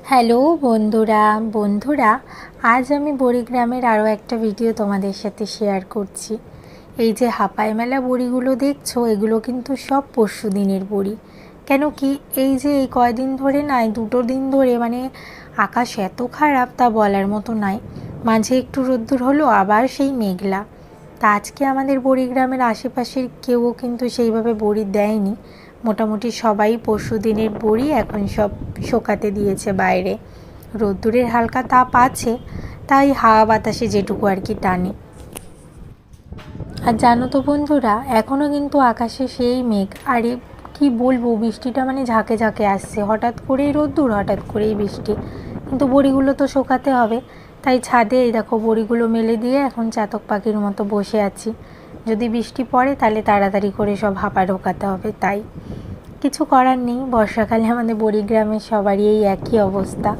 Hello বন্ধুরা, আজ আমি বড়িগ্রামের আরও একটা ভিডিও তোমাদের সাথে শেয়ার করছি। এই যে হাপাই মেলা বড়িগুলো দেখছো, এগুলো কিন্তু সব পরশু দিনের বড়ি। কেন কি এই যে এই কয়দিন ধরে নাই, 2 দিন ধরে মানে আকাশ এত খারাপ তা বলার মতো নাই। মাঝে একটু রোদ্দুর হলো, আবার সেই মেঘলা। তা আজকে আমাদের বড়িগ্রামের আশেপাশের কেউও কিন্তু সেইভাবে বড়ি দেয়নি। মোটামুটি সবাই পরশু দিনের বড়ি এখন সব শোকাতে দিয়েছে বাইরে। রোদ্দুরের হালকা তাপ আছে, তাই হাওয়া বাতাসে যেটুকু আর কি টানে। আর জানো তো বন্ধুরা, এখনও কিন্তু আকাশে সেই মেঘ। আরে কি বলবো, বৃষ্টিটা মানে ঝাঁকে ঝাঁকে আসছে, হঠাৎ করেই রোদ্দুর, হঠাৎ করেই বৃষ্টি। কিন্তু বড়িগুলো তো শোকাতে হবে, তাই ছাদে এই দেখো বড়িগুলো মেলে দিয়ে এখন চাতক পাখির মতো বসে আছি। যদি বৃষ্টি পড়ে তাহলে তাড়াতাড়ি করে সব হাঁপা ঢোকাতে হবে, তাই কিছু করার নেই। বর্ষাকালে আমাদের বড়িগ্রামের সবারই এই একই অবস্থা।